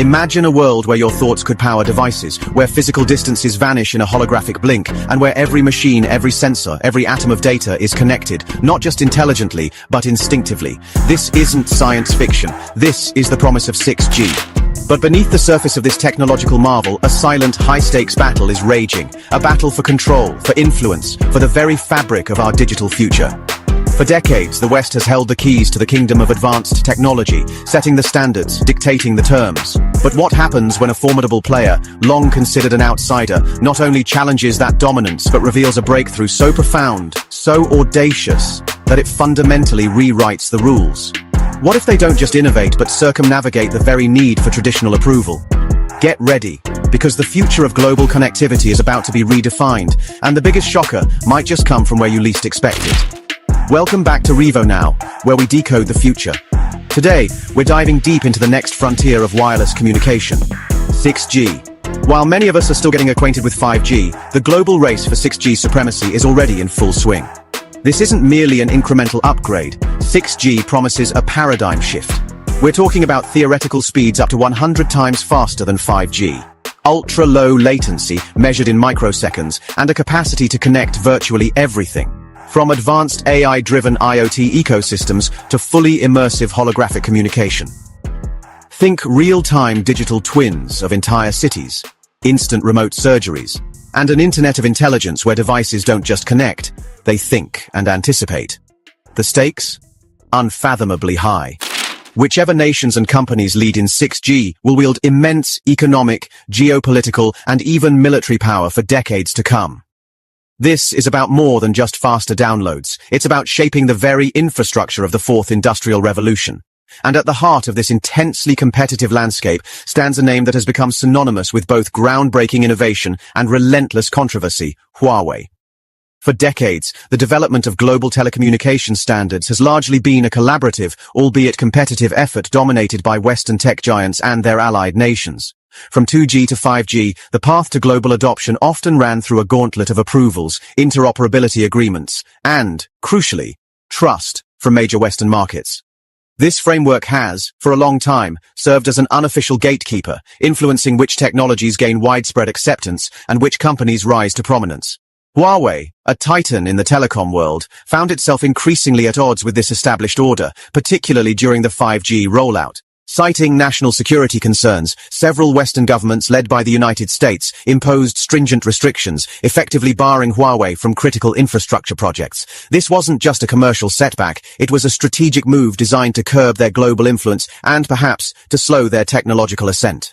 Imagine a world where your thoughts could power devices, where physical distances vanish in a holographic blink, and where every machine, every sensor, every atom of data is connected, not just intelligently, but instinctively. This isn't science fiction. This is the promise of 6G. But beneath the surface of this technological marvel, a silent, high-stakes battle is raging. A battle for control, for influence, for the very fabric of our digital future. For decades, the West has held the keys to the kingdom of advanced technology, setting the standards, dictating the terms. But what happens when a formidable player, long considered an outsider, not only challenges that dominance, but reveals a breakthrough so profound, so audacious, that it fundamentally rewrites the rules? What if they don't just innovate, but circumnavigate the very need for traditional approval? Get ready, because the future of global connectivity is about to be redefined, and the biggest shocker might just come from where you least expect it. Welcome back to Revo Now, where we decode the future. Today, we're diving deep into the next frontier of wireless communication, 6G. While many of us are still getting acquainted with 5G, the global race for 6G supremacy is already in full swing. This isn't merely an incremental upgrade. 6G promises a paradigm shift. We're talking about theoretical speeds up to 100 times faster than 5G. Ultra-low latency, measured in microseconds, and a capacity to connect virtually everything. From advanced AI-driven IoT ecosystems to fully immersive holographic communication. Think real-time digital twins of entire cities, instant remote surgeries, and an internet of intelligence where devices don't just connect, they think and anticipate. The stakes? Unfathomably high. Whichever nations and companies lead in 6G will wield immense economic, geopolitical, and even military power for decades to come. This is about more than just faster downloads. It's about shaping the very infrastructure of the fourth industrial revolution. And at the heart of this intensely competitive landscape stands a name that has become synonymous with both groundbreaking innovation and relentless controversy: Huawei. For decades, the development of global telecommunication standards has largely been a collaborative, albeit competitive effort dominated by Western tech giants and their allied nations. From 2G to 5G, the path to global adoption often ran through a gauntlet of approvals, interoperability agreements, and, crucially, trust from major Western markets. This framework has, for a long time, served as an unofficial gatekeeper, influencing which technologies gain widespread acceptance and which companies rise to prominence. Huawei, a titan in the telecom world, found itself increasingly at odds with this established order, particularly during the 5G rollout. Citing national security concerns, several Western governments led by the United States imposed stringent restrictions, effectively barring Huawei from critical infrastructure projects. This wasn't just a commercial setback, it was a strategic move designed to curb their global influence and, perhaps, to slow their technological ascent.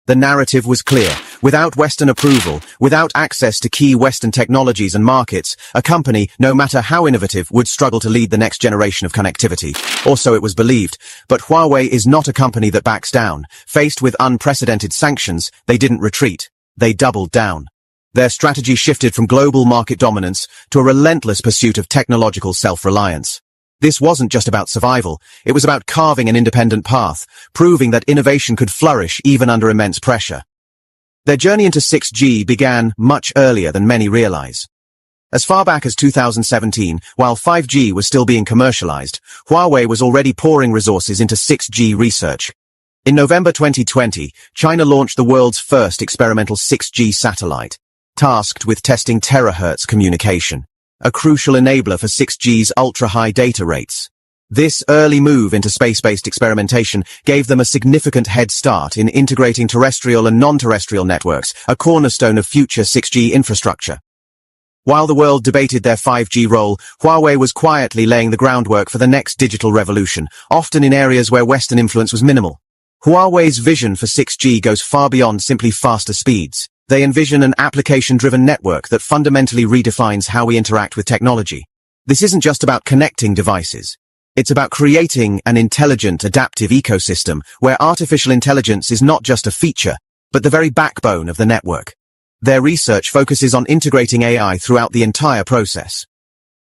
The narrative was clear. Without Western approval, without access to key Western technologies and markets, a company, no matter how innovative, would struggle to lead the next generation of connectivity. Or so it was believed. But Huawei is not a company that backs down. Faced with unprecedented sanctions, they didn't retreat. They doubled down. Their strategy shifted from global market dominance to a relentless pursuit of technological self-reliance. This wasn't just about survival, it was about carving an independent path, proving that innovation could flourish even under immense pressure. Their journey into 6G began much earlier than many realize. As far back as 2017, while 5G was still being commercialized, Huawei was already pouring resources into 6G research. In November 2020, China launched the world's first experimental 6G satellite, tasked with testing terahertz communication, a crucial enabler for 6G's ultra-high data rates. This early move into space-based experimentation gave them a significant head start in integrating terrestrial and non-terrestrial networks, a cornerstone of future 6G infrastructure. While the world debated their 5G role, Huawei was quietly laying the groundwork for the next digital revolution, often in areas where Western influence was minimal. Huawei's vision for 6G goes far beyond simply faster speeds. They envision an application-driven network that fundamentally redefines how we interact with technology. This isn't just about connecting devices. It's about creating an intelligent, adaptive ecosystem where artificial intelligence is not just a feature, but the very backbone of the network. Their research focuses on integrating AI throughout the entire process.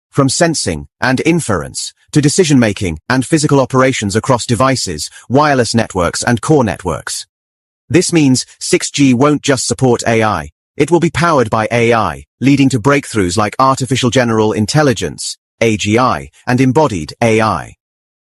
From sensing and inference to decision-making and physical operations across devices, wireless networks, and core networks. This means 6G won't just support AI. It will be powered by AI, leading to breakthroughs like artificial general intelligence, AGI, and embodied AI.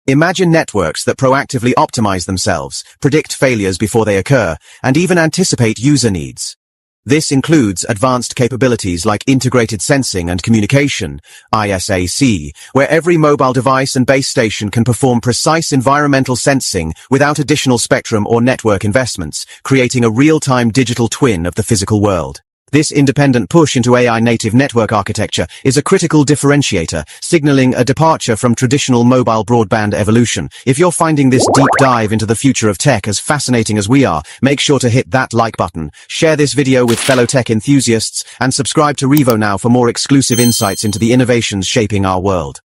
Imagine networks that proactively optimize themselves, predict failures before they occur, and even anticipate user needs. This includes advanced capabilities like integrated sensing and communication, ISAC, where every mobile device and base station can perform precise environmental sensing without additional spectrum or network investments, creating a real-time digital twin of the physical world. This independent push into AI-native network architecture is a critical differentiator, signaling a departure from traditional mobile broadband evolution. If you're finding this deep dive into the future of tech as fascinating as we are, make sure to hit that like button, share this video with fellow tech enthusiasts, and subscribe to Revo now for more exclusive insights into the innovations shaping our world.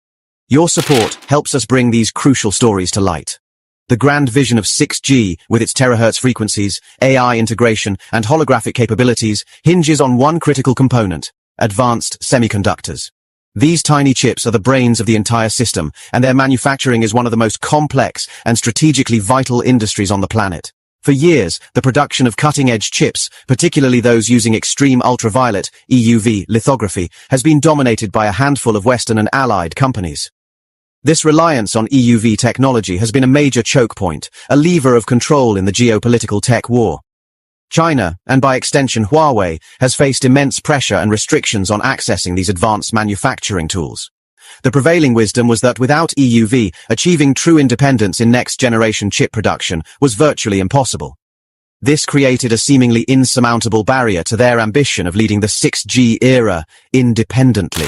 Your support helps us bring these crucial stories to light. The grand vision of 6G, with its terahertz frequencies, AI integration, and holographic capabilities, hinges on one critical component: advanced semiconductors. These tiny chips are the brains of the entire system, and their manufacturing is one of the most complex and strategically vital industries on the planet. For years, the production of cutting-edge chips, particularly those using extreme ultraviolet, EUV, lithography, has been dominated by a handful of Western and allied companies. This reliance on EUV technology has been a major choke point, a lever of control in the geopolitical tech war. China, and by extension Huawei, has faced immense pressure and restrictions on accessing these advanced manufacturing tools. The prevailing wisdom was that without EUV, achieving true independence in next-generation chip production was virtually impossible. This created a seemingly insurmountable barrier to their ambition of leading the 6G era independently.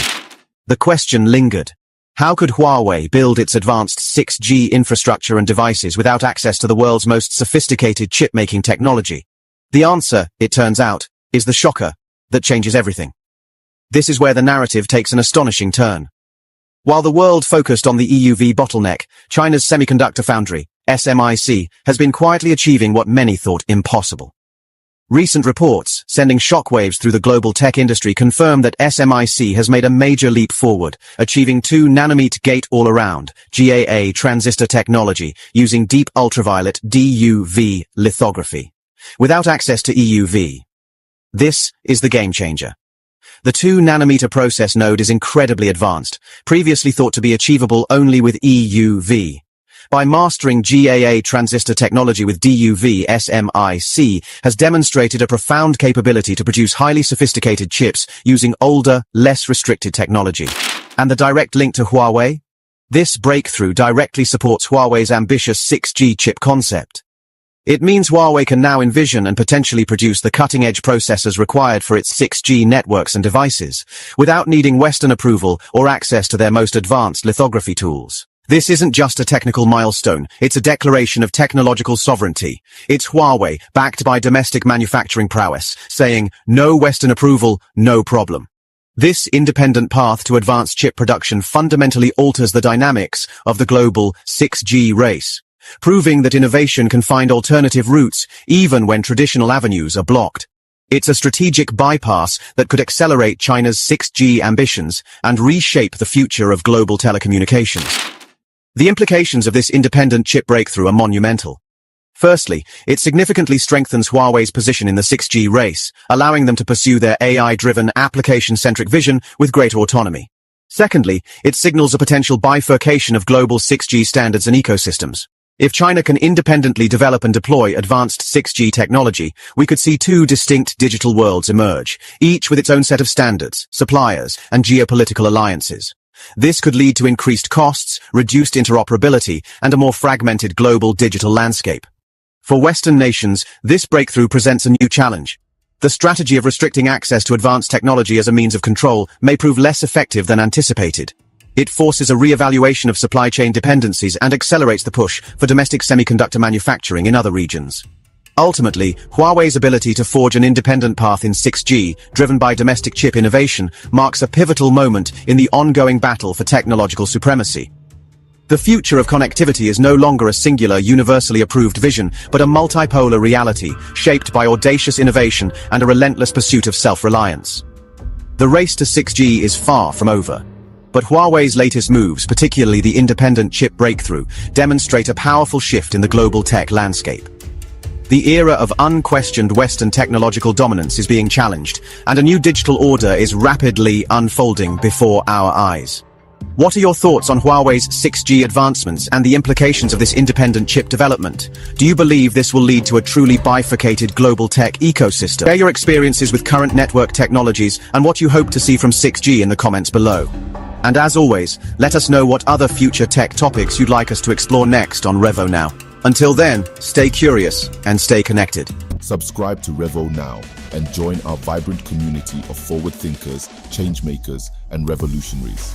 The question lingered. How could Huawei build its advanced 6G infrastructure and devices without access to the world's most sophisticated chip-making technology? The answer, it turns out, is the shocker that changes everything. This is where the narrative takes an astonishing turn. While the world focused on the EUV bottleneck, China's semiconductor foundry, SMIC, has been quietly achieving what many thought impossible. Recent reports, sending shockwaves through the global tech industry, confirm that SMIC has made a major leap forward, achieving 2-nanometer gate-all-around, GAA transistor technology, using deep ultraviolet DUV lithography, without access to EUV. This is the game-changer. The 2-nanometer process node is incredibly advanced, previously thought to be achievable only with EUV. By mastering GAA transistor technology with DUV, SMIC has demonstrated a profound capability to produce highly sophisticated chips using older, less restricted technology. And the direct link to Huawei? This breakthrough directly supports Huawei's ambitious 6G chip concept. It means Huawei can now envision and potentially produce the cutting-edge processors required for its 6G networks and devices, without needing Western approval or access to their most advanced lithography tools. This isn't just a technical milestone, it's a declaration of technological sovereignty. It's Huawei, backed by domestic manufacturing prowess, saying, no Western approval, no problem. This independent path to advanced chip production fundamentally alters the dynamics of the global 6G race, proving that innovation can find alternative routes even when traditional avenues are blocked. It's a strategic bypass that could accelerate China's 6G ambitions and reshape the future of global telecommunications. The implications of this independent chip breakthrough are monumental. Firstly, it significantly strengthens Huawei's position in the 6G race, allowing them to pursue their AI-driven, application-centric vision with greater autonomy. Secondly, it signals a potential bifurcation of global 6G standards and ecosystems. If China can independently develop and deploy advanced 6G technology, we could see two distinct digital worlds emerge, each with its own set of standards, suppliers, and geopolitical alliances. This could lead to increased costs, reduced interoperability, and a more fragmented global digital landscape. For Western nations, this breakthrough presents a new challenge. The strategy of restricting access to advanced technology as a means of control may prove less effective than anticipated. It forces a re-evaluation of supply chain dependencies and accelerates the push for domestic semiconductor manufacturing in other regions. Ultimately, Huawei's ability to forge an independent path in 6G, driven by domestic chip innovation, marks a pivotal moment in the ongoing battle for technological supremacy. The future of connectivity is no longer a singular, universally approved vision, but a multipolar reality, shaped by audacious innovation and a relentless pursuit of self-reliance. The race to 6G is far from over. But Huawei's latest moves, particularly the independent chip breakthrough, demonstrate a powerful shift in the global tech landscape. The era of unquestioned Western technological dominance is being challenged, and a new digital order is rapidly unfolding before our eyes. What are your thoughts on Huawei's 6G advancements and the implications of this independent chip development? Do you believe this will lead to a truly bifurcated global tech ecosystem? Share your experiences with current network technologies and what you hope to see from 6G in the comments below. And as always, let us know what other future tech topics you'd like us to explore next on Revo Now. Until then, stay curious and stay connected. Subscribe to Revo Now and join our vibrant community of forward thinkers, change makers, and revolutionaries.